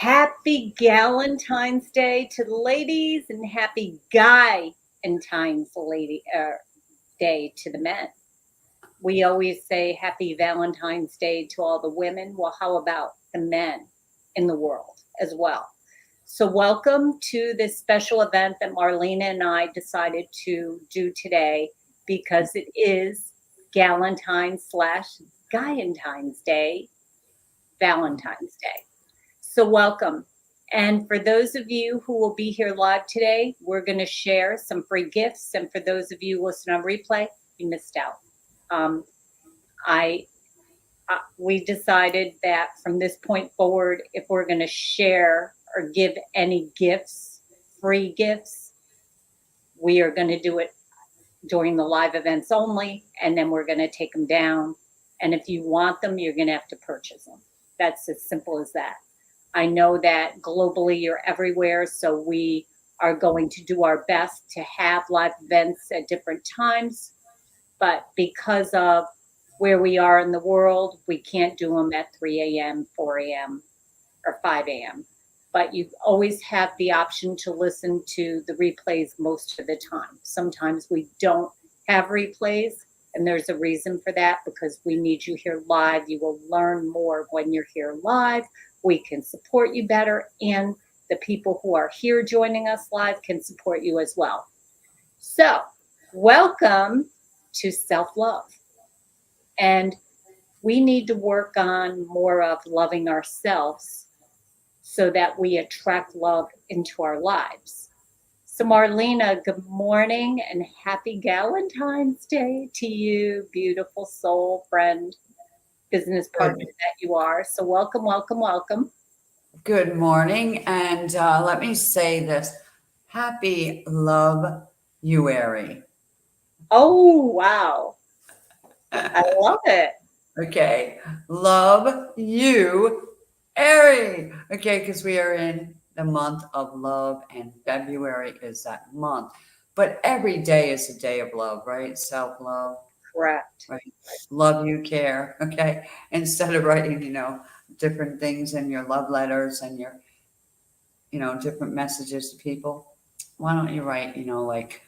Happy Galentine's Day to the ladies and happy Guy and Times Day to the men. We always say happy Valentine's Day to all the women. Well, how about the men in the world as well? So, welcome to this special event that Marlena and I decided to do today because it is Galentine's slash Guyentine's Day, Valentine's Day. So, welcome. And for those of you who will be here live today, we're going to share some free gifts. And for those of you listening on replay, you missed out. Um, I we decided that from this point forward, if we're going to share or give any gifts, free gifts, we are going to do it during the live events only, and then we're going to take them down. And if you want them, you're going to have to purchase them. That's as simple as that. I know that globally you're everywhere, so we are going to do our best to have live events at different times. But because of where we are in the world, we can't do them at 3 a.m., 4 a.m., or 5 a.m. But you always have the option to listen to the replays most of the time. Sometimes we don't have replays, and there's a reason for that because we need you here live. You will learn more when you're here live. We can support you better, and the people who are here joining us live can support you as well. So, welcome to self-love. And we need to work on more of loving ourselves so that we attract love into our lives. So, Marlena, good morning and happy Galentine's Day to you, beautiful soul friend, business partner that you are. So, welcome, welcome, welcome. Good morning. And let me say this. Happy Love Uary. Oh, wow. I love it. Okay. Love you, Ari. Okay, because we are in the month of love, and February is that month. But every day is a day of love, right? Self-love, Correct. right? Love you, care. Okay. Instead of writing, different things in your love letters and your different messages to people, why don't you write, like,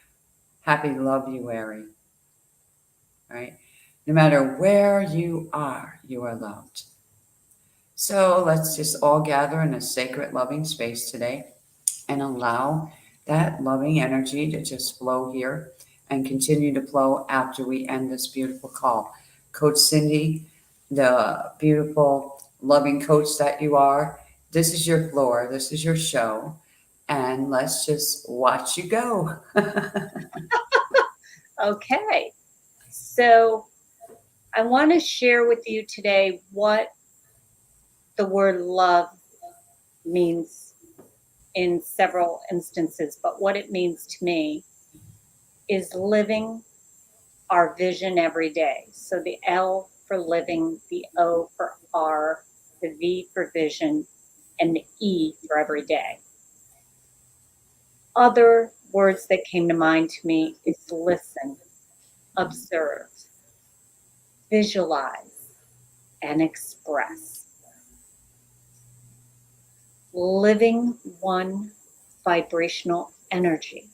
happy love you, Ari, right? No matter where you are loved. So let's just all gather in a sacred, loving space today and allow that loving energy to just flow here and continue to flow after we end this beautiful call. Coach Cindy, the beautiful, loving coach that you are, this is your floor, this is your show, and let's just watch you go. Okay. So, I want to share with you today what the word love means in several instances, but what it means to me is living our vision every day. So the L for living, the O for R, the V for vision, and the E for every day. Other words that came to mind to me is listen, observe, visualize, and express. Living one vibrational energy.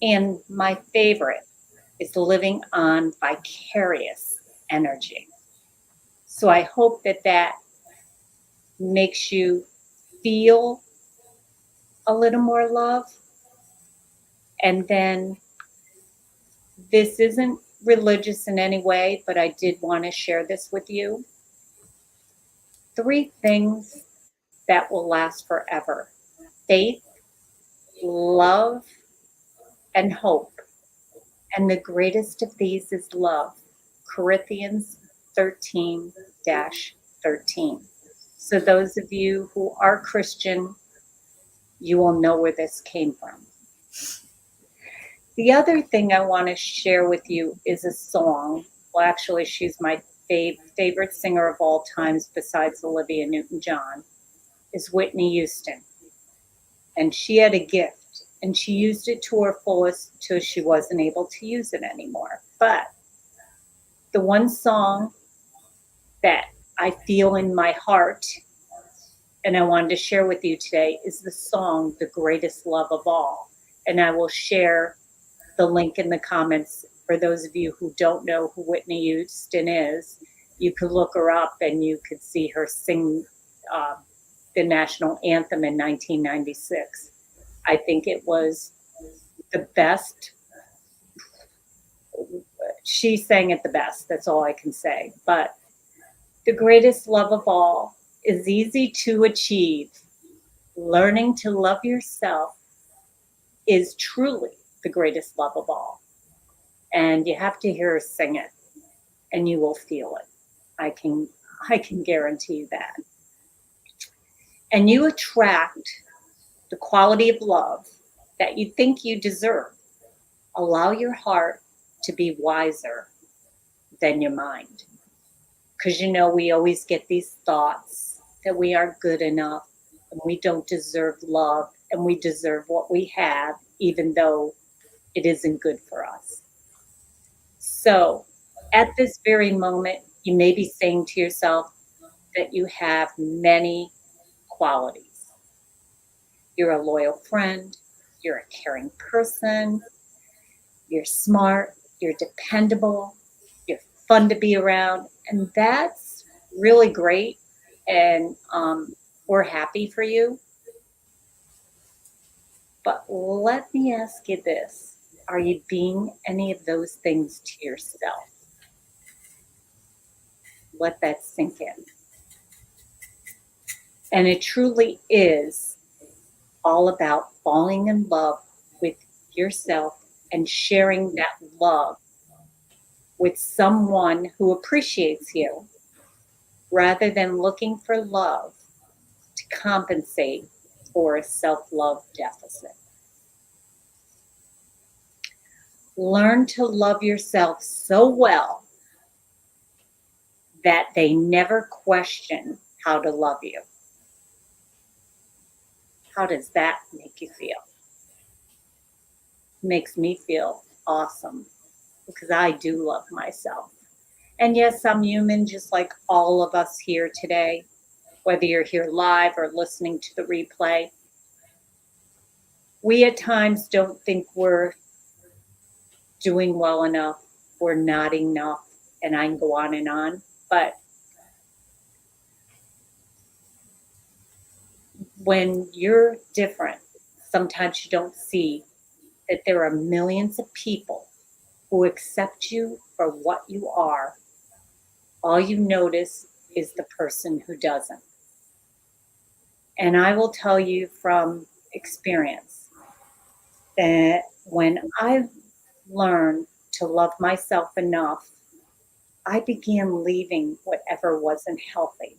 And my favorite is living on vicarious energy. So I hope that that makes you feel a little more love. And then this isn't religious in any way, but I did want to share this with you. 3 things that will last forever: faith, love, and hope. And the greatest of these is love. Corinthians 13 13. So, those of you who are Christian, you will know where this came from. The other thing I want to share with you is a song. Well, actually, she's my favorite singer of all times, besides Olivia Newton-John, is Whitney Houston. And she had a gift, and she used it to her fullest till she wasn't able to use it anymore. But the one song that I feel in my heart and I wanted to share with you today is the song The Greatest Love of All. And I will share the link in the comments for those of you who don't know who Whitney Houston is. You could look her up and you could see her sing the national anthem in 1996. I think it was the best. She sang it the best. That's all I can say. But the greatest love of all is easy to achieve. Learning to love yourself is truly the greatest love of all. And you have to hear her sing it and you will feel it. I can guarantee you that. And you attract the quality of love that you think you deserve. Allow your heart to be wiser than your mind. Because we always get these thoughts that we aren't good enough and we don't deserve love and we deserve what we have, even though it isn't good for us. So at this very moment, you may be saying to yourself that you have many qualities. You're a loyal friend, you're a caring person, you're smart, you're dependable, you're fun to be around, and that's really great. And we're happy for you. But let me ask you this. Are you being any of those things to yourself? Let that sink in. And it truly is all about falling in love with yourself and sharing that love with someone who appreciates you rather than looking for love to compensate for a self-love deficit. Learn to love yourself so well that they never question how to love you. How does that make you feel? It makes me feel awesome because I do love myself. And yes, I'm human just like all of us here today, whether you're here live or listening to the replay. We at times don't think we're doing well enough, we're not enough, and I can go on. But when you're different, sometimes you don't see that there are millions of people who accept you for what you are. All you notice is the person who doesn't. And I will tell you from experience that when I learned to love myself enough, I began leaving whatever wasn't healthy.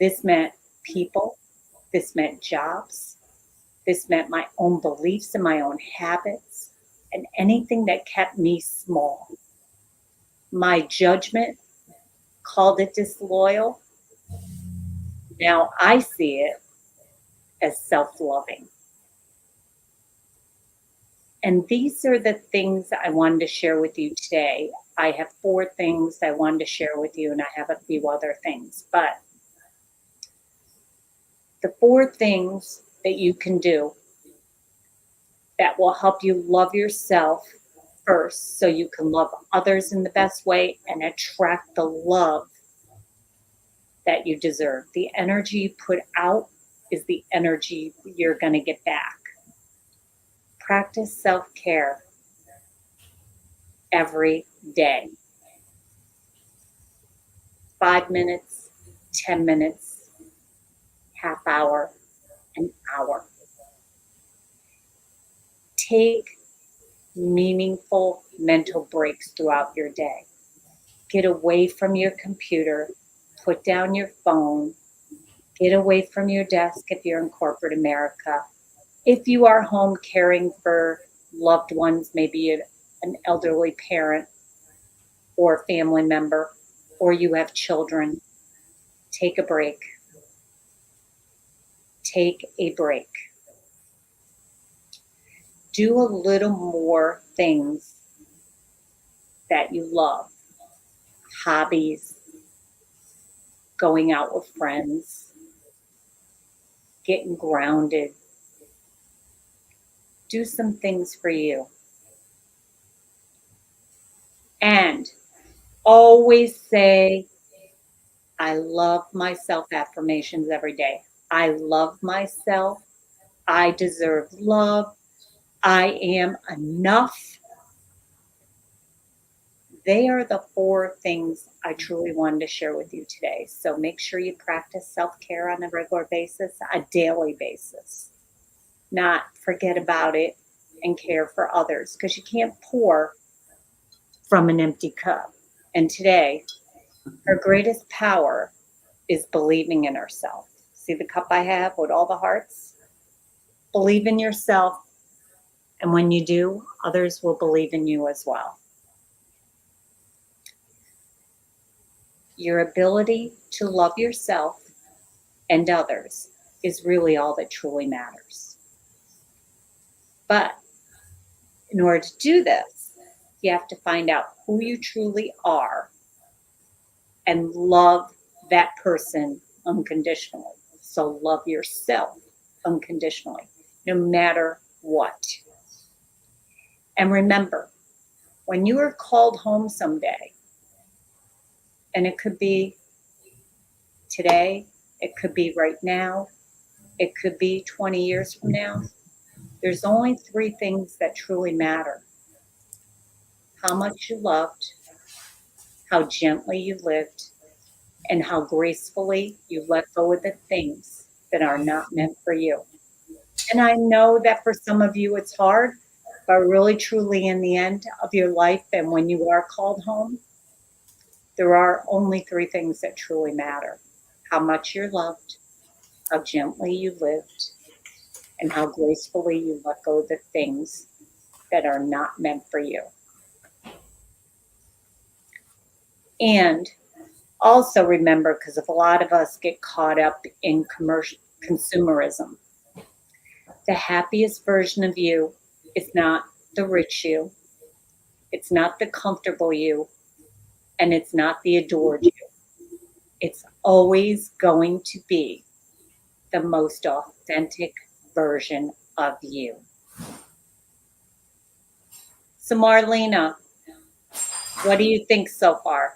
This meant people, this meant jobs, this meant my own beliefs and my own habits, and anything that kept me small. My judgment called it disloyal. Now I see it as self-loving. And these are the things I wanted to share with you today. I have 4 things I wanted to share with you, and I have a few other things. But the 4 things that you can do that will help you love yourself first so you can love others in the best way and attract the love that you deserve. The energy you put out is the energy you're going to get back. Practice self-care every day. 5 minutes, 10 minutes, half hour, an hour. Take meaningful mental breaks throughout your day. Get away from your computer, put down your phone, get away from your desk if you're in corporate America. If you are home caring for loved ones, maybe an elderly parent or family member, or you have children, take a break. Take a break. Do a little more things that you love. Hobbies, going out with friends, getting grounded. Do some things for you. And always say, I love myself affirmations every day. I love myself. I deserve love. I am enough. They are the 4 things I truly wanted to share with you today. So make sure you practice self care on a regular basis, a daily basis. Not forget about it and care for others because you can't pour from an empty cup. And today, our greatest power is believing in ourselves. See the cup I have with all the hearts? Believe in yourself. And when you do, others will believe in you as well. Your ability to love yourself and others is really all that truly matters. But in order to do this, you have to find out who you truly are and love that person unconditionally. So love yourself unconditionally, no matter what. And remember, when you are called home someday, and it could be today, it could be right now, it could be 20 years from now, there's only 3 things that truly matter: how much you loved, how gently you lived, and how gracefully you let go of the things that are not meant for you. And I know that for some of you it's hard, but really, truly, in the end of your life, and when you are called home, there are only 3 things that truly matter: how much you're loved, how gently you lived, and how gracefully you let go of the things that are not meant for you. And also remember, because a lot of us get caught up in commercial consumerism, the happiest version of you is not the rich you, it's not the comfortable you, and it's not the adored you. It's always going to be the most authentic version of you. So, Marlena, what do you think so far?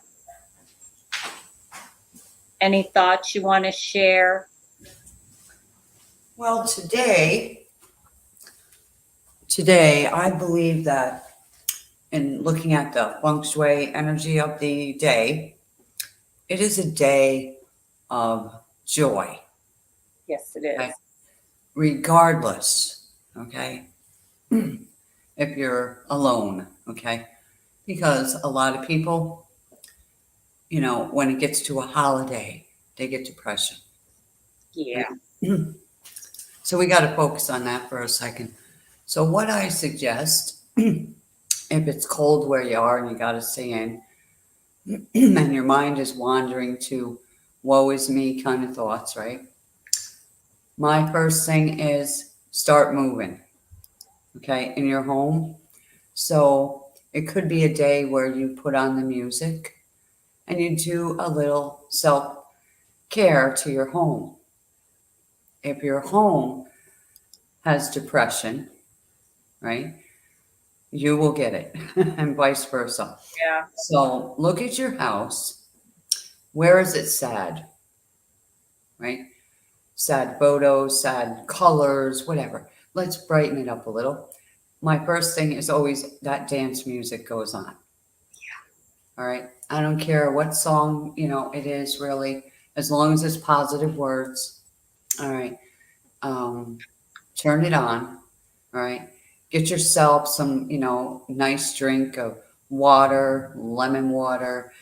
Any thoughts you want to share? Well, today I believe that in looking at the feng shui energy of the day, it is a day of joy. Yes, it is. Okay. Regardless, okay, if you're alone, okay, because a lot of people, when it gets to a holiday, they get depression. Yeah. So we got to focus on that for a second. So what I suggest, if it's cold where you are and you got to stay in, and your mind is wandering to woe is me kind of thoughts, right? My first thing is start moving, okay, in your home. So it could be a day where you put on the music and you do a little self care to your home. If your home has depression, right, you will get it, and vice versa. Yeah. So look at your house. Where is it sad, right? Sad photos, sad colors, whatever. Let's brighten it up a little. My first thing is always that dance music goes on. All right. I don't care what song, it is really, as long as it's positive words. All right. Turn it on. All right. Get yourself some, nice drink of water, lemon water,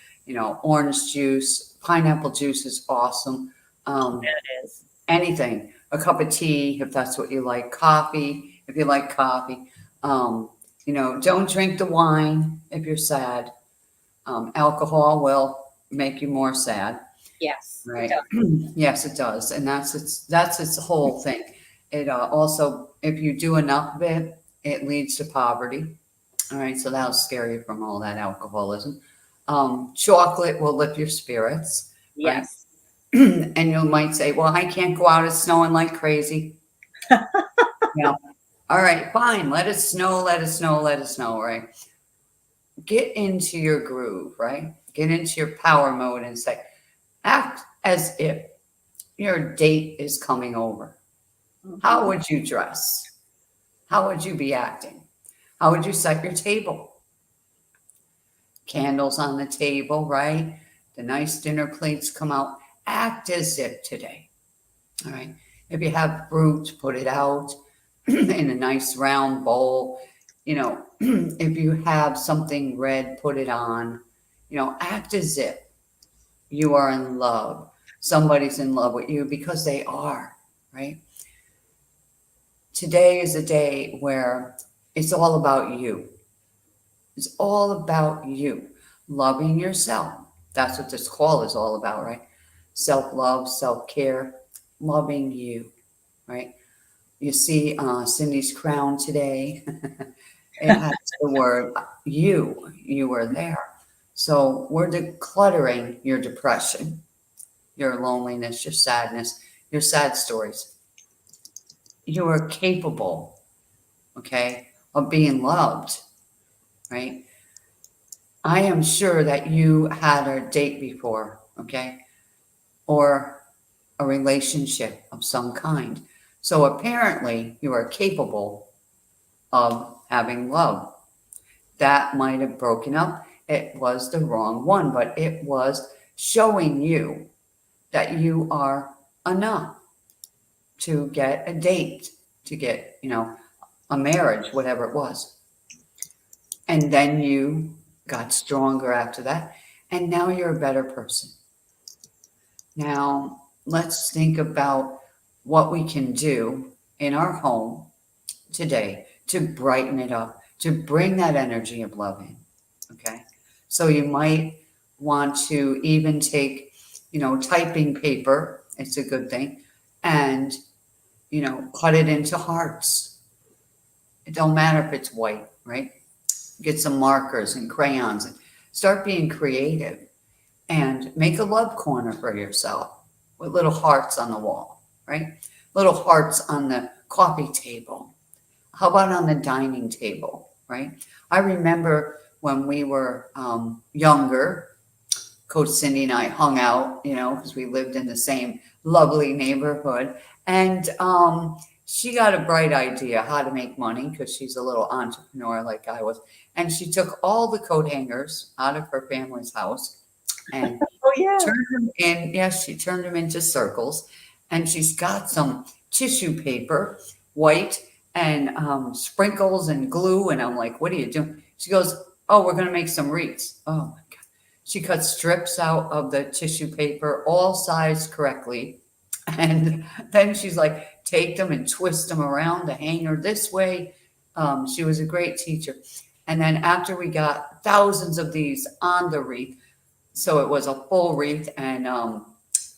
orange juice, pineapple juice is awesome. It is. Anything, a cup of tea, if that's what you like, coffee, if you like coffee. Don't drink the wine if you're sad. Alcohol will make you more sad, Yes. It right? does. Yes, it does, and that's its whole thing. It also, if you do enough of it, it leads to poverty. All right, so that'll scare you from all that alcoholism. Chocolate will lift your spirits, right? Yes. And you might say, well, I can't go out, it's snowing like crazy. Yeah. All right, fine. Let it snow, let it snow, let it snow, right? Get into your groove, right? Get into your power mode and say, act as if your date is coming over. How would you dress? How would you be acting? How would you set your table? Candles on the table, right? The nice dinner plates come out. Act as if today. All right. If you have fruit, put it out in a nice round bowl. You know, if you have something red, put it on. You know, act as if you are in love. Somebody's in love with you because they are, right? Today is a day where it's all about you. It's all about you loving yourself. That's what this call is all about, right? Self love, self care, loving you, right? You see Cindy's crown today. It has the word you. You are there. So we're decluttering your depression, your loneliness, your sadness, your sad stories. You are capable, okay, of being loved, right? I am sure that you had a date before, okay, or a relationship of some kind. So apparently you are capable of having love. That might have broken up. It was the wrong one, but it was showing you that you are enough to get a date, to get, a marriage, whatever it was. And then you got stronger after that. And now you're a better person. Now, let's think about what we can do in our home today to brighten it up, to bring that energy of love in. Okay. So you might want to even take, typing paper, it's a good thing, and, cut it into hearts. It don't matter if it's white, right? Get some markers and crayons and start being creative and make a love corner for yourself with little hearts on the wall, right? Little hearts on the coffee table. How about on the dining table, right? I remember when we were younger, Coach Cindy and I hung out, because we lived in the same lovely neighborhood. And she got a bright idea how to make money because she's a little entrepreneur like I was. And she took all the coat hangers out of her family's house and Oh yeah. turned them in. Yes, she turned them into circles. And she's got some tissue paper, white, and sprinkles and glue. And I'm like, what are you doing? She goes, oh, we're going to make some wreaths. Oh my God. She cut strips out of the tissue paper, all sized correctly. And then she's like, take them and twist them around the hanger this way. She was a great teacher. And then after we got thousands of these on the wreath, so it was a full wreath, and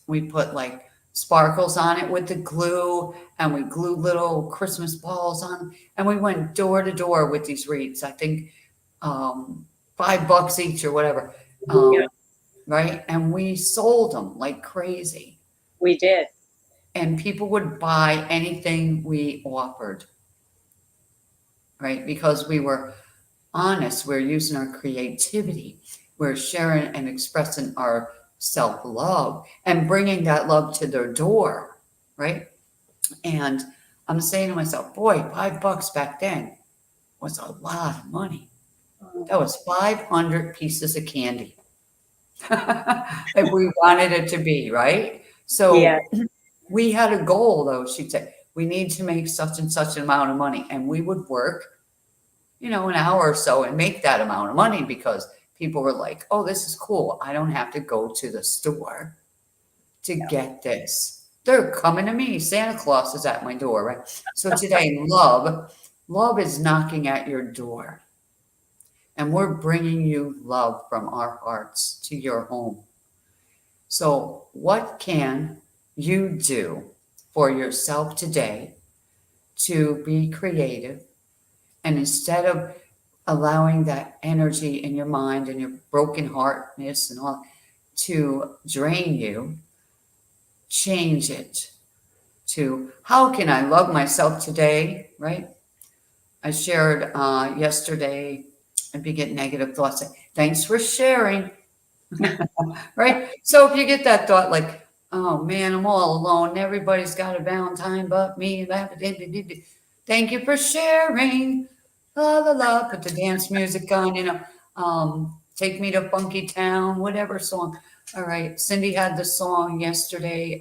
we put like sparkles on it with the glue, and we glued little Christmas balls on, and we went door to door with these wreaths. I think $5 each or whatever, Yeah. right? And we sold them like crazy, We did. and people would buy anything we offered, right? Because we were honest, we're using our creativity, we're sharing and expressing our self-love and bringing that love to their door, right? And I'm saying to myself, boy, $5 back then was a lot of money. That was 500 pieces of candy. If we wanted it to be, right? So Yeah. we had a goal, though. She'd say, we need to make such and such an amount of money. And we would work, an hour or so and make that amount of money because people were like, oh, this is cool. I don't have to go to the store to get this. They're coming to me. Santa Claus is at my door, right? So today, love is knocking at your door. And we're bringing you love from our hearts to your home. So what can you do for yourself today to be creative? And instead of allowing that energy in your mind and your broken heartness and all to drain you, change it to how can I love myself today, right? I shared yesterday, if you get negative thoughts, say, thanks for sharing, right? So if you get that thought like, oh man, I'm all alone, everybody's got a Valentine but me, thank you for sharing, la la la, put the dance music on, take me to Funky Town, whatever song. All right, Cindy had the song yesterday,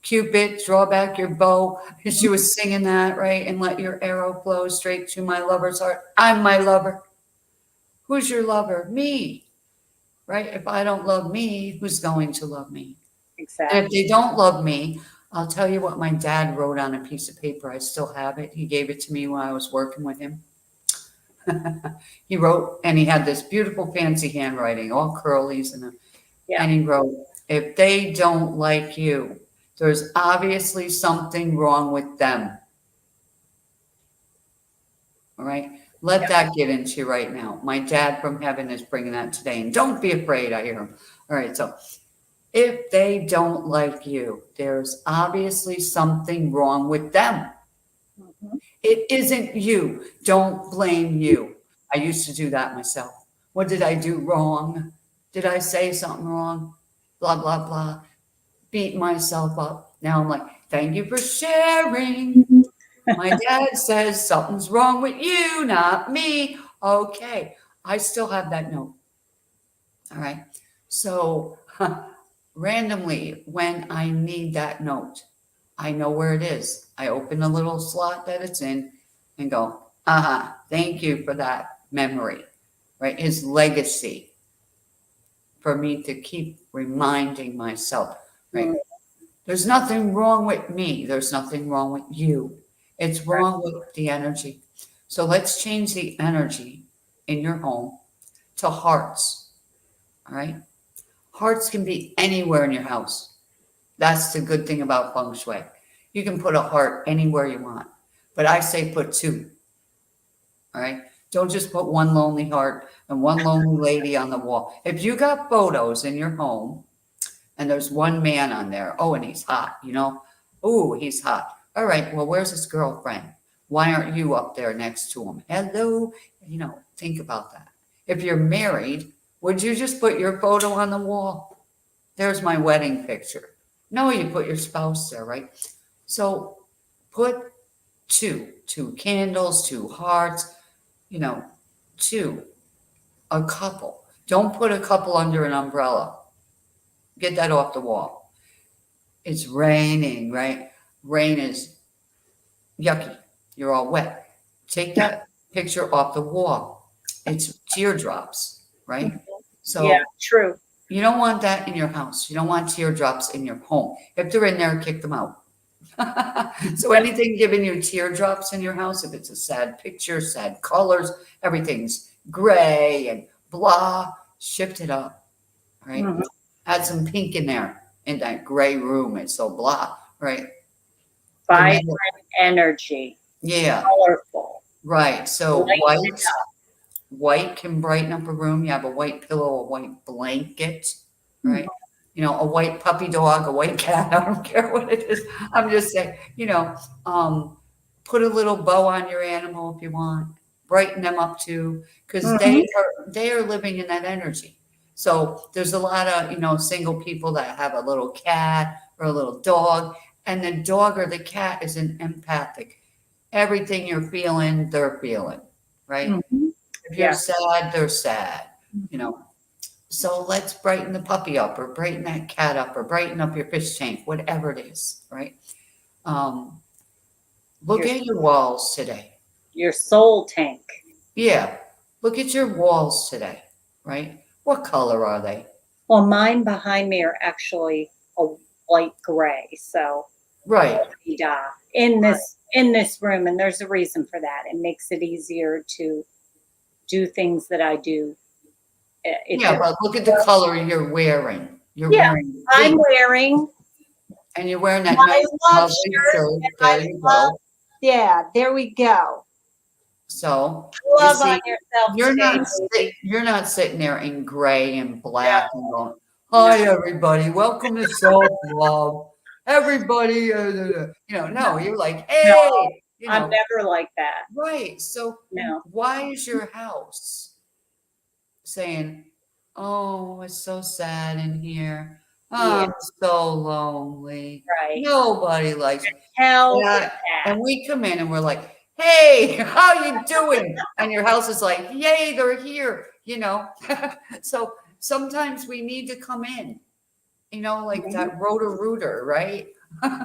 Cupid, draw back your bow. And she was singing that, right? And let your arrow flow straight to my lover's heart. I'm my lover. Who's your lover? Me, right? If I don't love me, who's going to love me? And Exactly. if they don't love me, I'll tell you what my dad wrote on a piece of paper. I still have it. He gave it to me when I was working with him. He wrote, and he had this beautiful fancy handwriting, all curlies, Yeah. and he wrote, if they don't like you, there's obviously something wrong with them. All right. Let that get into you right now. My dad from heaven is bringing that today. And don't be afraid, I hear him. All right. So if they don't like you, there's obviously something wrong with them. Mhm. It isn't you. Don't blame you. I used to do that myself. What did I do wrong? Did I say something wrong? Blah, blah, blah. Beat myself up. Now I'm like, thank you for sharing. My dad says something's wrong with you, not me. Okay. I still have that note. All right. So randomly, when I need that note, I know where it is. I open the little slot that it's in and go, thank you for that memory, right? His legacy for me to keep reminding myself, right? Mm. There's nothing wrong with me. There's nothing wrong with you. It's Right. wrong with the energy. So let's change the energy in your home to hearts. All right. Hearts can be anywhere in your house. That's the good thing about feng shui. You can put a heart anywhere you want, but I say put two. All right. Don't just put one lonely heart and one lonely lady on the wall. If you got photos in your home and there's one man on there, oh, and he's hot, oh, he's hot. All right. Well, where's his girlfriend? Why aren't you up there next to him? Hello. Think about that. If you're married, would you just put your photo on the wall? There's my wedding picture. No, you put your spouse there, right? So put two candles, two hearts, two, a couple. Don't put a couple under an umbrella. Get that off the wall. It's raining, right? Rain is yucky. You're all wet. Take that picture off the wall. It's teardrops, right? So Yeah, true. you don't want that in your house. You don't want teardrops in your home. If they're in there, kick them out. So anything giving you teardrops in your house, if it's a sad picture, sad colors, everything's gray and blah, shift it up, right? Mhm. Add some pink in there in that gray room. It's so blah, right? Vibrant energy, Yeah, colorful. right. So Lighten it white can brighten up a room. You have a white pillow, a white blanket, right? A white puppy dog, a white cat. I don't care what it is. I'm just saying, put a little bow on your animal if you want. Brighten them up too, because Mhm. they are living in that energy. So there's a lot of single people that have a little cat or a little dog, and the dog or the cat is an empathic. Everything you're feeling, they're feeling, right? Mhm. If you're Yeah. sad, they're sad. So let's brighten the puppy up, or brighten that cat up, or brighten up your fish tank, whatever it is, right? Look Your at your walls today. your soul tank. Yeah, look at your walls today, right? What color are they? Well, mine behind me are actually a light gray, so Right, in this room, and there's a reason for that. It makes it easier to do things that I do. If yeah, it, but look at the color you're wearing. You're yeah, wearing I'm pink, wearing and you're wearing that my nice, love lovely shirt, shirt. and There I you love. go. Yeah, there we go. So you Love on see, yourself you're today, not baby. you're not sitting there in gray and No, black and going, no. "Hi, everybody, welcome to Self Love." everybody, no, you're like, No, hey, I'm never like that. right. So No. why is your house saying, oh, it's so sad in here. Oh, Yeah, I'm so lonely. right. Nobody likes me. Hell And, with I, and we come in and we're like, hey, how you doing? And your house is like, yay, they're here. So sometimes we need to come in, like that. that rotor-rooter, right?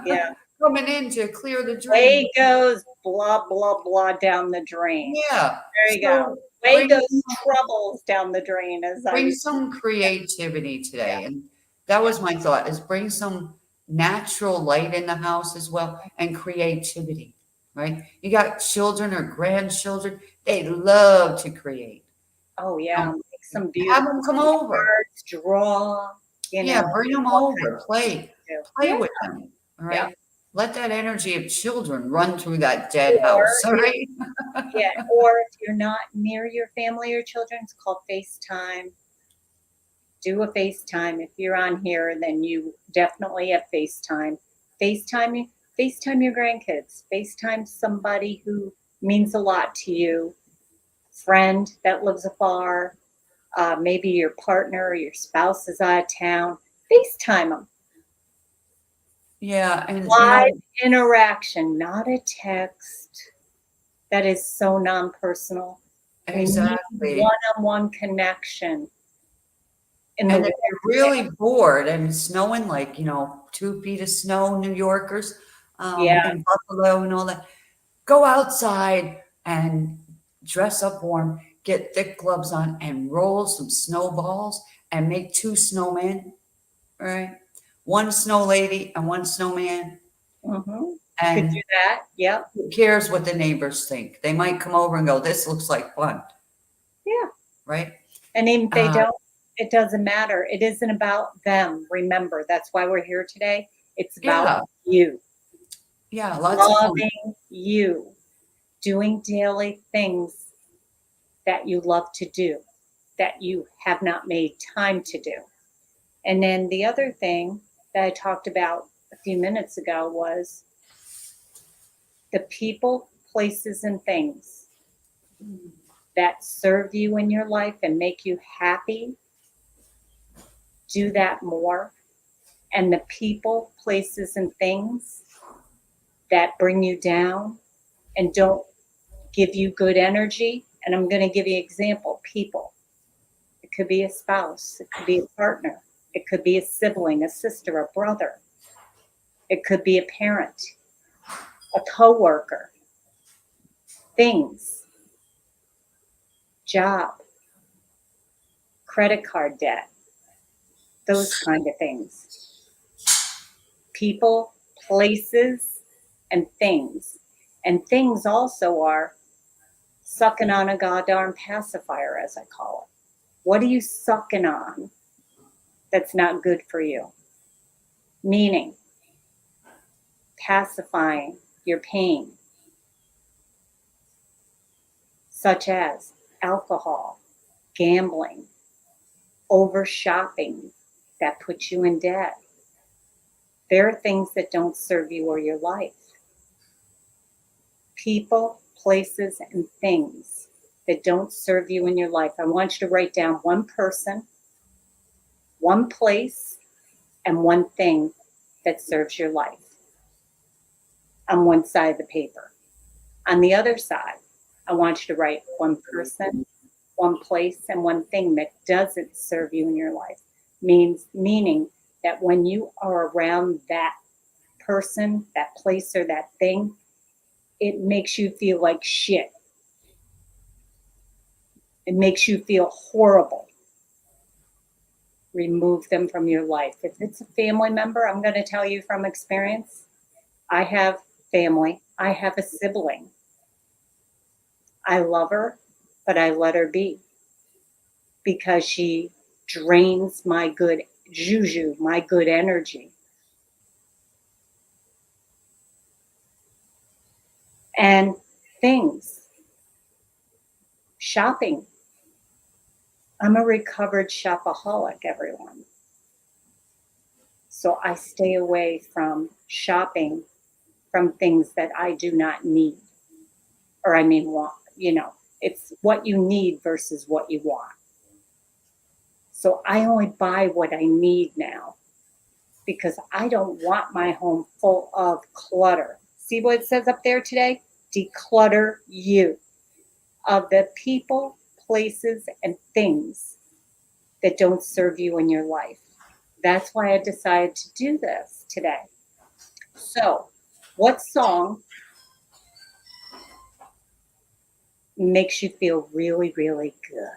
Yeah. Coming in to clear the drain. Way goes blah, blah, blah down the drain. Yeah. There you go. So Way bring goes troubles down the drain, as I bring used some creativity yeah. today. And that was my thought, is bring some natural light in the house as well, and creativity, right? You got children or grandchildren, they love to create. Oh, yeah. Um, Make some have beautiful them come over. cards, draw, Yeah, bring them all kinds over, of play yeah. with them, all Yeah. right? Let that energy of children run through that dead Or house, all right? yeah, or if you're not near your family or children, it's called FaceTime. Do a FaceTime. If you're on here, then you definitely have FaceTime. FaceTime, FaceTime your grandkids. FaceTime somebody who means a lot to you, friend that lives afar, maybe your partner or your spouse is out of town. FaceTime them. Yeah, and Live interaction, not a text. That is so non-personal. We need exactly. one-on-one connection in the And if world you're today. really bored and it's snowing, like, 2 feet of snow, New Yorkers, Yeah. and Buffalo and all that, go outside and dress up warm, get thick gloves on, and roll some snowballs and make two snowmen, right? One snow lady and one snowman. Mhm. Could do And that. Yep. who cares what the neighbors think? They might come over and go, this looks like fun, Yeah. right? And even if they Uh, don't, it doesn't matter. It isn't about them. Remember, that's why we're here today. It's about yeah, you, yeah, lots of fun. loving you, doing daily things that you love to do, that you have not made time to do. And then the other thing that I talked about a few minutes ago was the people, places, and things that serve you in your life and make you happy. Do that more. And the people, places, and things that bring you down and don't give you good energy. And I'm going to give you an example people. It could be a spouse, it could be a partner, it could be a sibling, a sister, a brother, it could be a parent, a coworker, things, job, credit card debt, those kind of things. People, places, and things. And things also are sucking on a goddamn pacifier, as I call it. What are you sucking on that's not good for you? Meaning, pacifying your pain, such as alcohol, gambling, over shopping that puts you in debt. There are things that don't serve you or your life. People, places, and things that don't serve you in your life. I want you to write down one person, one place, and one thing that serves your life on one side of the paper. On the other side, I want you to write one person, one place, and one thing that doesn't serve you in your life. Meaning that when you are around that person, that place, or that thing, it makes you feel like shit. It makes you feel horrible. Remove them from your life. If it's a family member, I'm going to tell you from experience, I have family, I have a sibling. I love her, but I let her be because she drains my good juju, my good energy. And things, shopping. I'm a recovered shopaholic, everyone. So I stay away from shopping from things that I do not need, or I mean, want, it's what you need versus what you want. So I only buy what I need now because I don't want my home full of clutter. See what it says up there today? Declutter you of the people, places, and things that don't serve you in your life. That's why I decided to do this today. So, what song makes you feel really, really good?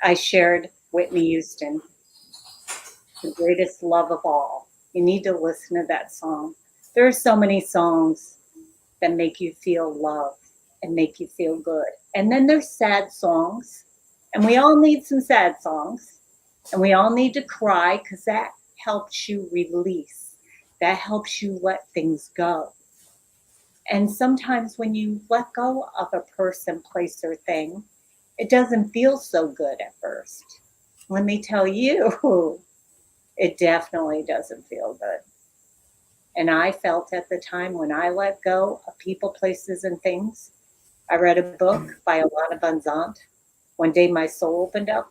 I shared Whitney Houston, The Greatest Love of All. You need to listen to that song. There are so many songs that make you feel love and make you feel good. And then there's sad songs, and we all need some sad songs, and we all need to cry because that helps you release. That helps you let things go. And sometimes when you let go of a person, place, or thing, it doesn't feel so good at first. Let me tell you, it definitely doesn't feel good. And I felt at the time when I let go of people, places, and things. I read a book by Alana Van One day my soul opened up,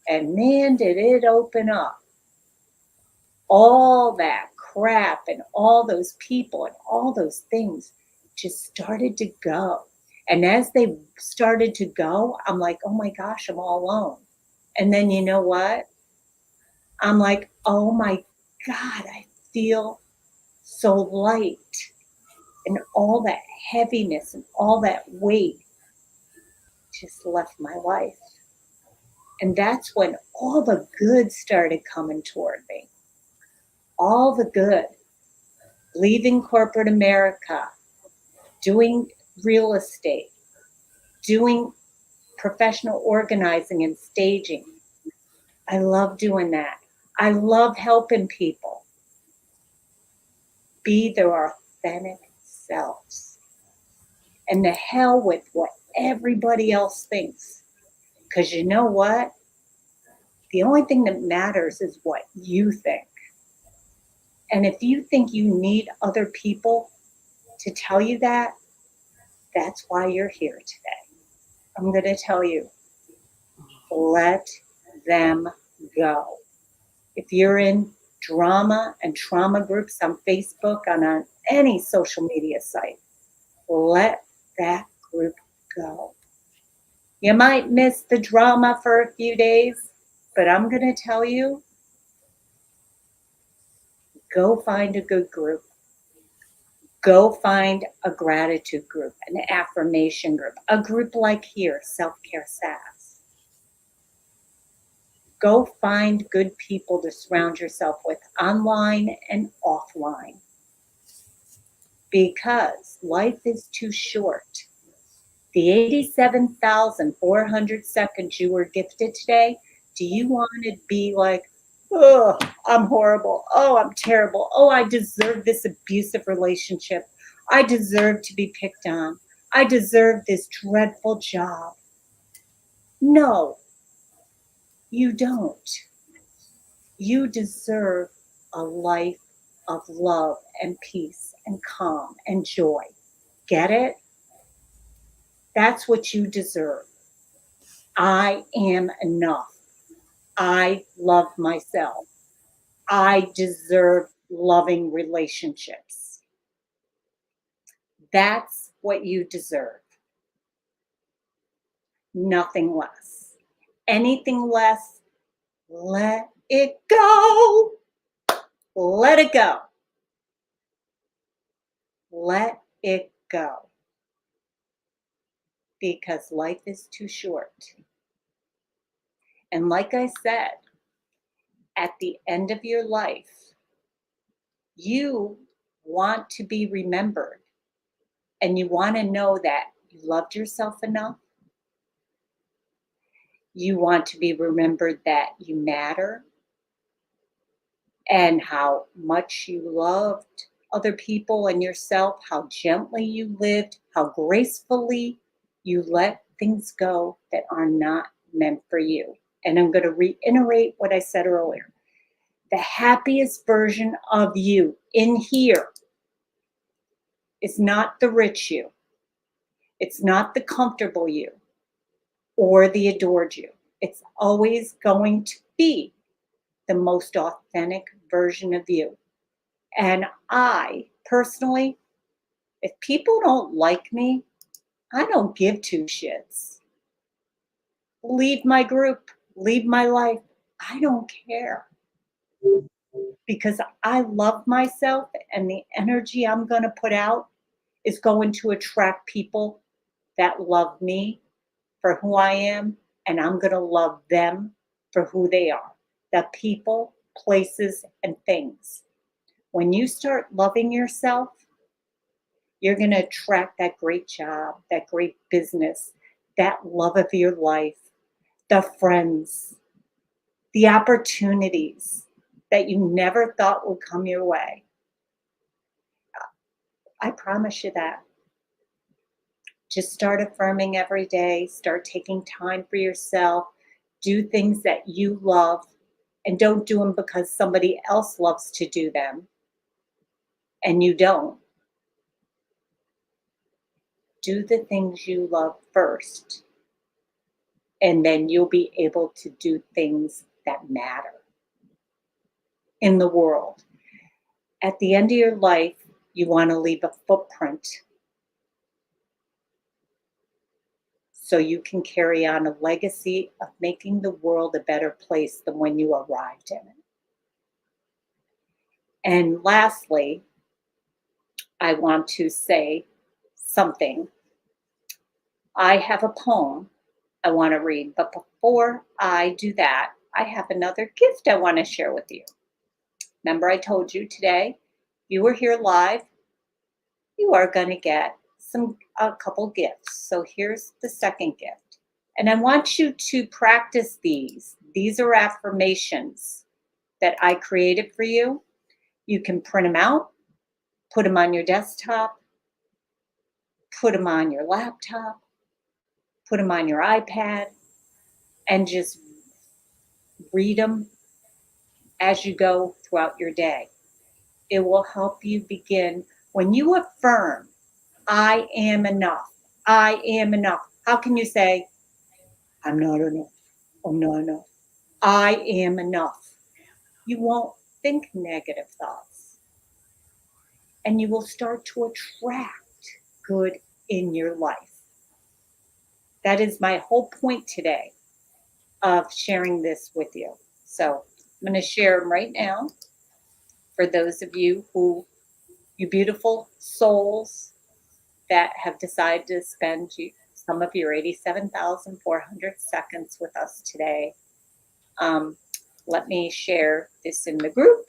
and man, did it open up. All that crap and all those people and all those things just started to go. And as they started to go, I'm like, oh my gosh, I'm all alone. And then you know what? I'm like, oh my God, I feel so light. And all that heaviness and all that weight just left my life. And that's when all the good started coming toward me. All the good. Leaving corporate America, doing real estate, doing professional organizing and staging. I love doing that. I love helping people be their authentic selves. And the hell with what everybody else thinks. Because you know what? The only thing that matters is what you think. And if you think you need other people to tell you that, that's why you're here today. I'm going to tell you, let them go. If you're in drama and trauma groups on Facebook, on any social media site, let that group go. You might miss the drama for a few days, but I'm going to tell you, go find a good group. Go find a gratitude group, an affirmation group, a group like here, Self-Care Sass. Go find good people to surround yourself with online and offline. Because life is too short. The 87,400 seconds you were gifted today, do you want to be like, oh, I'm horrible. Oh, I'm terrible. Oh, I deserve this abusive relationship. I deserve to be picked on. I deserve this dreadful job. No, you don't. You deserve a life of love and peace and calm and joy. Get it? That's what you deserve. I am enough. I love myself. I deserve loving relationships. That's what you deserve. Nothing less. Anything less, let it go. Let it go. Let it go. Because life is too short. And like I said, at the end of your life, you want to be remembered and you want to know that you loved yourself enough. You want to be remembered that you matter and how much you loved other people and yourself, how gently you lived, how gracefully you let things go that are not meant for you. And I'm going to reiterate what I said earlier. The happiest version of you in here is not the rich you. It's not the comfortable you or the adored you. It's always going to be the most authentic version of you. And I personally, if people don't like me, I don't give two shits. Leave my group, leave my life. I don't care because I love myself and the energy I'm going to put out is going to attract people that love me for who I am, and I'm going to love them for who they are. The people, places, and things. When you start loving yourself, you're going to attract that great job, that great business, that love of your life, the friends, the opportunities that you never thought would come your way. I promise you that. Just start affirming every day, start taking time for yourself, do things that you love, and don't do them because somebody else loves to do them and you don't. Do the things you love first, and then you'll be able to do things that matter in the world. At the end of your life, you want to leave a footprint so you can carry on a legacy of making the world a better place than when you arrived in it. And lastly, I want to say something. I have a poem I want to read, but before I do that, I have another gift I want to share with you. Remember, I told you today, you were here live, you are going to get a couple gifts. So here's the second gift. And I want you to practice these. These are affirmations that I created for you. You can print them out, put them on your desktop, put them on your laptop, put them on your iPad, and just read them as you go throughout your day. It will help you begin. When you affirm, I am enough, I am enough. How can you say, I'm not enough, I'm not enough? I am enough. You won't think negative thoughts, and you will start to attract good in your life. That is my whole point today of sharing this with you. So I'm going to share them right now for those of you you beautiful souls that have decided to spend some of your 87,400 seconds with us today. Let me share this in the group.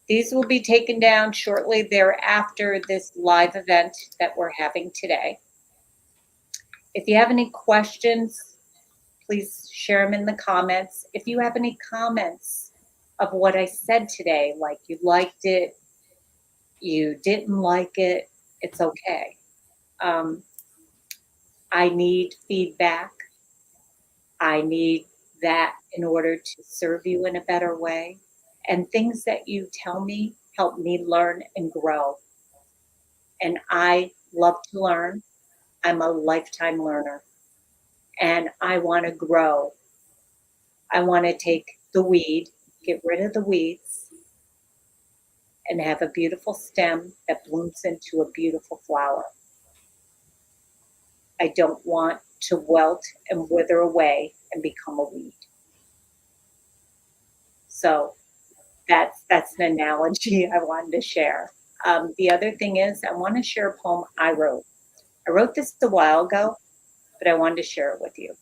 These will be taken down shortly thereafter this live event that we're having today. If you have any questions, please share them in the comments. If you have any comments of what I said today, like you liked it, you didn't like it, it's okay. I need feedback. I need that in order to serve you in a better way. And things that you tell me help me learn and grow. And I love to learn. I'm a lifetime learner. And I want to grow. I want to take the weed, get rid of the weeds, and have a beautiful stem that blooms into a beautiful flower. I don't want to wilt and wither away and become a weed. So that's an analogy I wanted to share. The other thing is I want to share a poem I wrote. I wrote this a while ago, but I wanted to share it with you.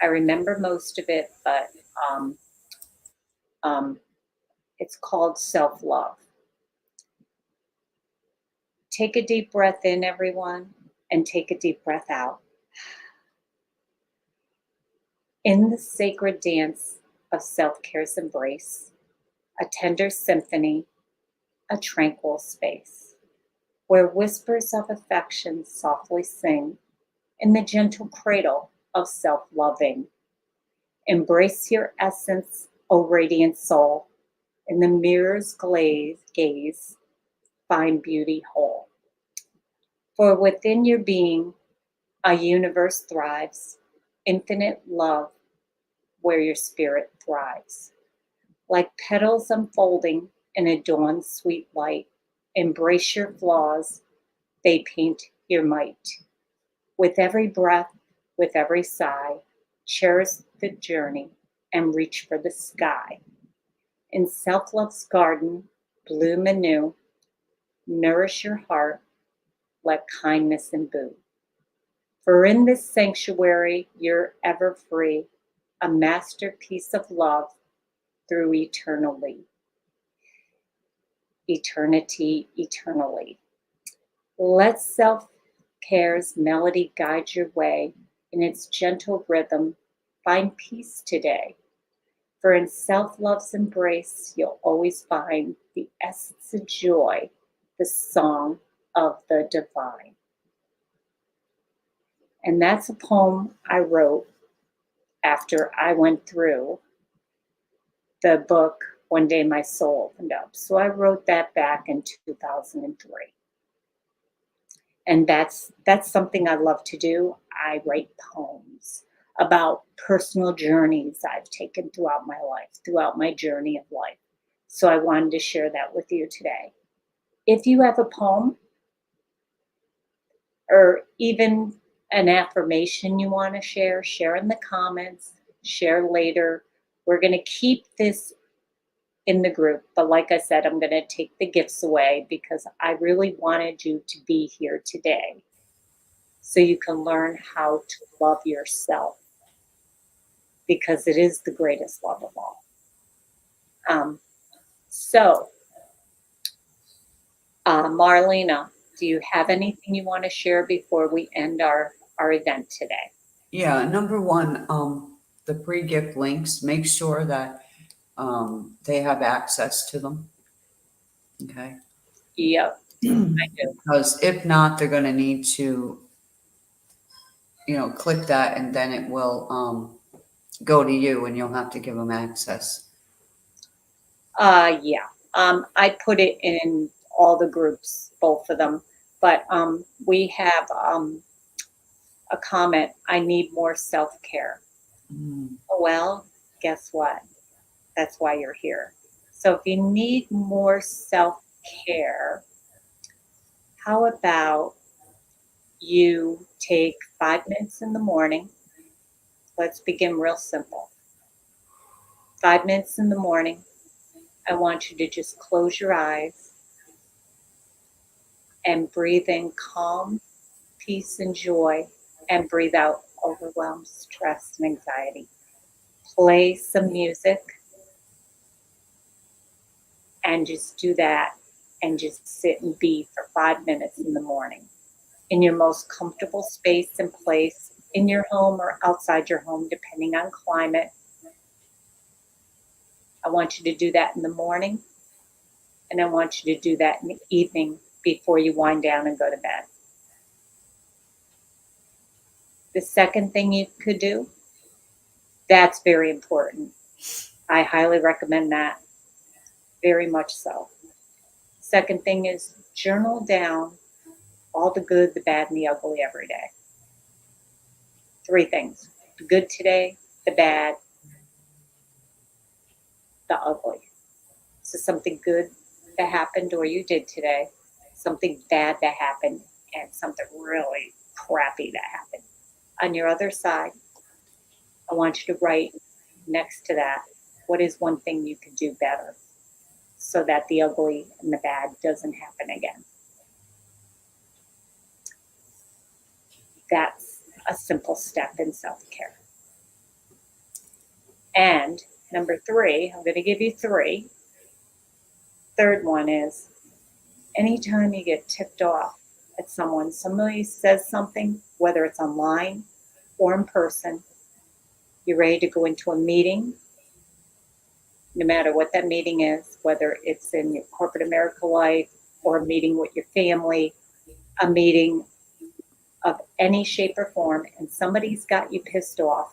I remember most of it, but it's called Self-Love. Take a deep breath in, everyone, and take a deep breath out. In the sacred dance of self-care's embrace, a tender symphony, a tranquil space, where whispers of affection softly sing in the gentle cradle of self-loving. Embrace your essence, O radiant soul. In the mirror's gaze, find beauty whole. For within your being, a universe thrives, infinite love where your spirit thrives. Like petals unfolding in a dawn's sweet light, embrace your flaws, they paint your might. With every breath, with every sigh, cherish the journey and reach for the sky. In self love's garden, bloom anew, nourish your heart, let kindness imbue. For in this sanctuary, you're ever free, a masterpiece of love through eternally. Let self care's melody guide your way. In its gentle rhythm, find peace today. For in self love's embrace, you'll always find the essence of joy, the song of the divine. And that's a poem I wrote after I went through the book One Day My Soul Opened Up. So I wrote that back in 2003. And that's something I love to do. I write poems about personal journeys I've taken throughout my life, throughout my journey of life. So I wanted to share that with you today. If you have a poem or even an affirmation you want to share in the comments, share later. We're going to keep this in the group, but like I said, I'm going to take the gifts away because I really wanted you to be here today so you can learn how to love yourself, because it is the greatest love of all. Marlena, do you have anything you want to share before we end our event today? Yeah, number one, the pre-gift links, make sure that they have access to them. Okay. Yep, I do. Because if not, they're going to need to, click that and then it will go to you and you'll have to give them access. Yeah. I put it in all the groups, both of them. But we have a comment. I need more self-care. Well, guess what? That's why you're here. So if you need more self-care, how about you take 5 minutes in the morning? Let's begin real simple. 5 minutes in the morning. I want you to just close your eyes and breathe in calm, peace, and joy, and breathe out overwhelm, stress, and anxiety. Play some music and just do that and just sit and be for 5 minutes in the morning in your most comfortable space and place in your home or outside your home, depending on climate. I want you to do that in the morning, and I want you to do that in the evening before you wind down and go to bed. The second thing you could do, that's very important. I highly recommend that, very much so. Second thing is journal down all the good, the bad, and the ugly every day. 3 things: the good today, the bad, the ugly. So something good that happened or you did today, something bad that happened, and something really crappy that happened. On your other side, I want you to write next to that, what is one thing you could do better so that the ugly and the bad doesn't happen again? That's a simple step in self-care. And number 3, I'm going to give you 3. Third one is anytime you get ticked off at someone, somebody says something, whether it's online or in person, you're ready to go into a meeting, no matter what that meeting is, whether it's in your corporate America life or a meeting with your family, a meeting of any shape or form and somebody's got you pissed off,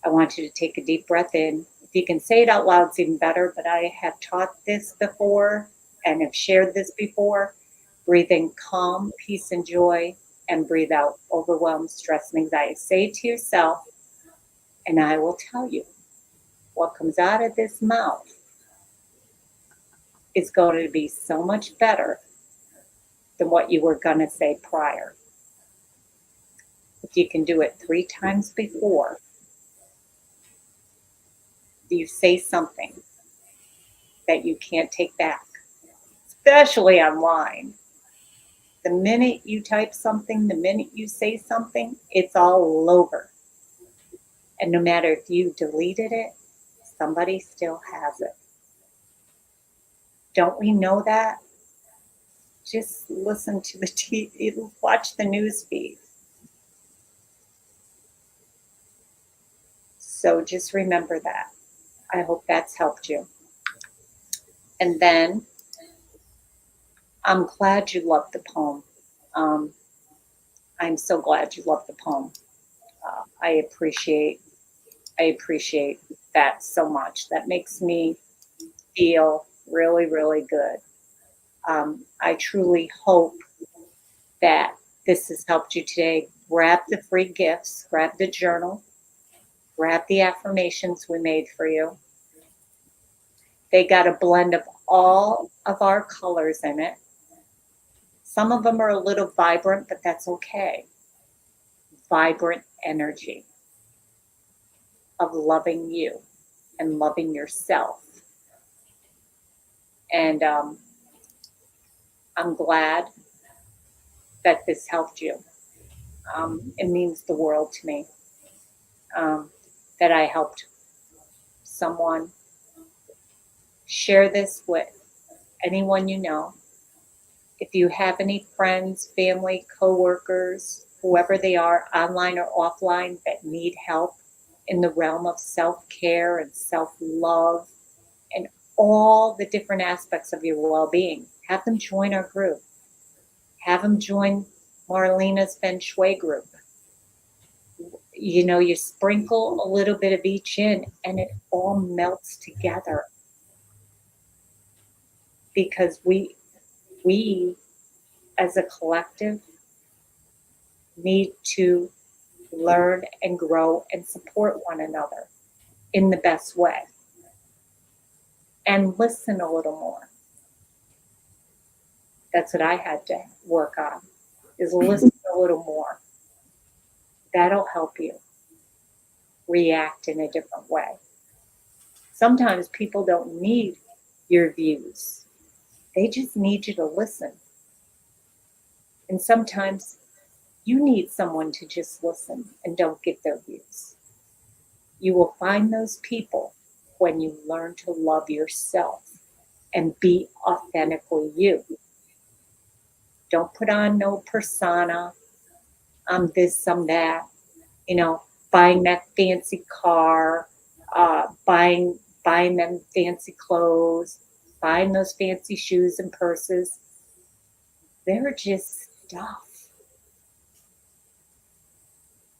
I want you to take a deep breath in. If you can say it out loud, it's even better, but I have taught this before and have shared this before. Breathe in calm, peace, and joy, and breathe out overwhelm, stress, and anxiety. Say it to yourself, and I will tell you what comes out of this mouth is going to be so much better than what you were going to say prior. If you can do it 3 times before you say something that you can't take back, especially online. The minute you type something, the minute you say something, it's all over. And no matter if you deleted it, somebody still has it. Don't we know that? Just listen to the TV, watch the news feed. So just remember that. I hope that's helped you. And then I'm glad you loved the poem. I'm so glad you loved the poem. I appreciate that so much. That makes me feel really, really good. I truly hope that this has helped you today. Grab the free gifts, grab the journal, grab the affirmations we made for you. They got a blend of all of our colors in it. Some of them are a little vibrant, but that's okay. Vibrant energy of loving you and loving yourself. And I'm glad that this helped you. It means the world to me that I helped someone. Share this with anyone you know. If you have any friends, family, coworkers, whoever they are, online or offline, that need help in the realm of self-care and self-love and all the different aspects of your well-being, have them join our group. Have them join Marlena's Feng Shui group. You know, you sprinkle a little bit of each in and it all melts together. Because we as a collective need to learn and grow and support one another in the best way. And listen a little more. That's what I had to work on, is listen a little more. That'll help you react in a different way. Sometimes people don't need your views. They just need you to listen. And sometimes you need someone to just listen and don't get their views. You will find those people when you learn to love yourself and be authentically you. Don't put on no persona. I'm this, I'm that. You know, buying that fancy car, buying them fancy clothes, buying those fancy shoes and purses. They're just stuff.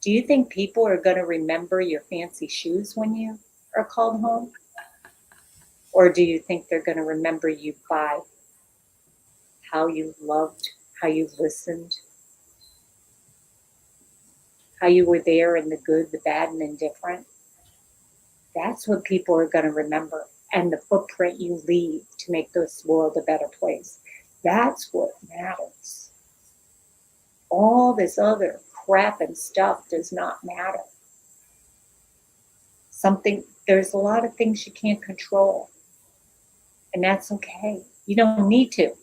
Do you think people are going to remember your fancy shoes when you are called home? Or do you think they're going to remember you by how you loved, how you listened, how you were there in the good, the bad, and indifferent? That's what people are going to remember. And the footprint you leave to make this world a better place. That's what matters. All this other crap and stuff does not matter. There's a lot of things you can't control. And that's okay. You don't need to.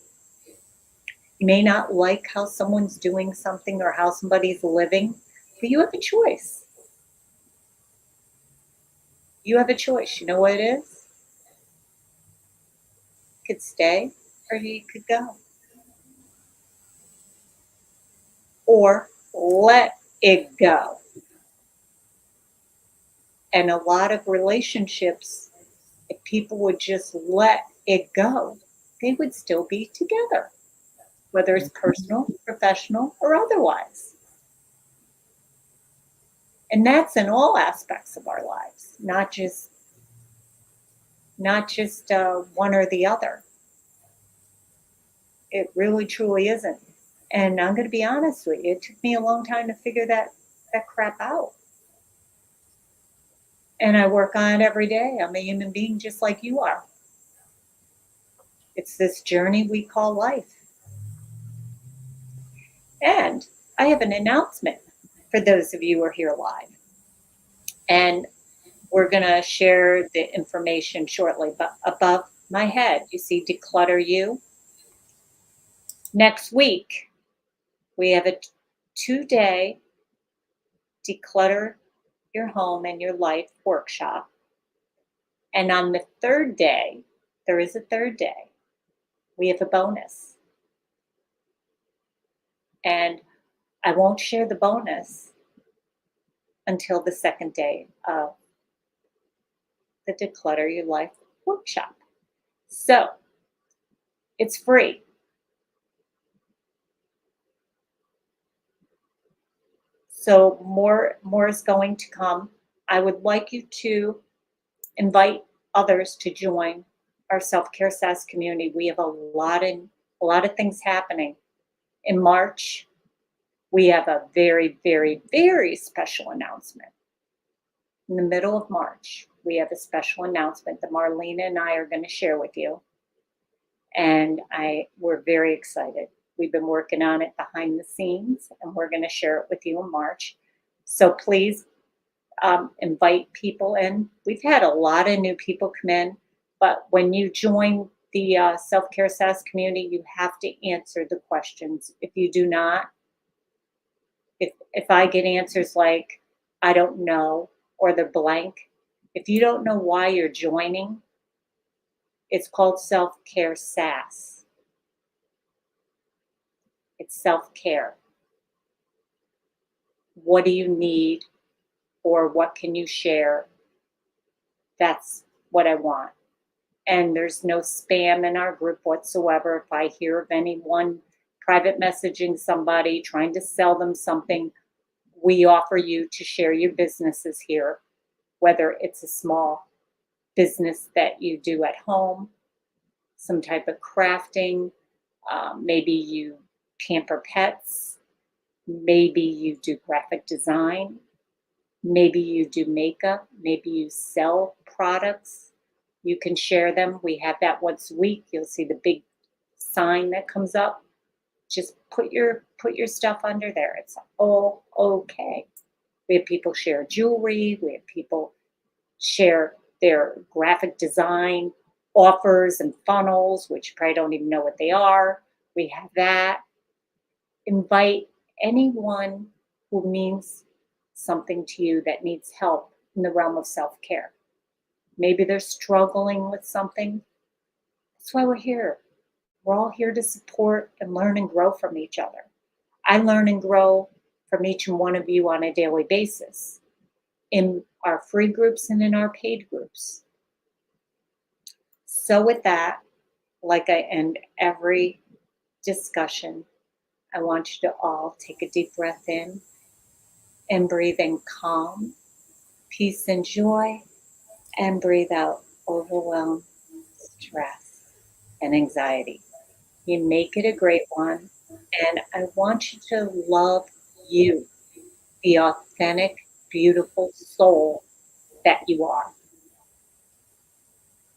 You may not like how someone's doing something or how somebody's living, but you have a choice. You have a choice. You know what it is? You could stay or you could go. Or let it go. And a lot of relationships, if people would just let it go, they would still be together. whether it's personal, professional, or otherwise. And that's in all aspects of our lives, not just one or the other. It really truly isn't. And I'm going to be honest with you, it took me a long time to figure that crap out. And I work on it every day. I'm a human being just like you are. It's this journey we call life. And I have an announcement for those of you who are here live. And we're going to share the information shortly. But above my head, you see Declutter You. Next week, we have a 2-day Declutter Your Home and Your Life workshop. And on the third day, there is a third day, we have a bonus. And I won't share the bonus until the second day of the Declutter Your Life workshop. So it's free. So more is going to come. I would like you to invite others to join our Self-Care SAS community. We have a lot of things happening. In March, we have a very, very, very special announcement. In the middle of March, we have a special announcement that Marlena and I are going to share with you. And we're very excited. We've been working on it behind the scenes, and we're going to share it with you in March. So please invite people in. We've had a lot of new people come in, but when you join the Self-Care SAS community, you have to answer the questions. If you do not, if I get answers like, I don't know, or they're blank, if you don't know why you're joining, it's called Self-Care SAS. It's self-care. What do you need, or what can you share? That's what I want. And there's no spam in our group whatsoever. If I hear of anyone private messaging somebody, trying to sell them something, we offer you to share your businesses here, whether it's a small business that you do at home, some type of crafting, maybe you pamper pets, maybe you do graphic design, maybe you do makeup, maybe you sell products. You can share them. We have that once a week. You'll see the big sign that comes up. Just put your stuff under there. It's all okay. We have people share jewelry. We have people share their graphic design offers and funnels, which you probably don't even know what they are. We have that. Invite anyone who means something to you that needs help in the realm of self-care. Maybe they're struggling with something. That's why we're here. We're all here to support and learn and grow from each other. I learn and grow from each and one of you on a daily basis in our free groups and in our paid groups. So with that, like I end every discussion, I want you to all take a deep breath in and breathe in calm, peace, and joy, and breathe out overwhelm, stress, and anxiety. You make it a great one, and I want you to love you, the authentic, beautiful soul that you are.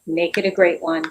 Make it a great one.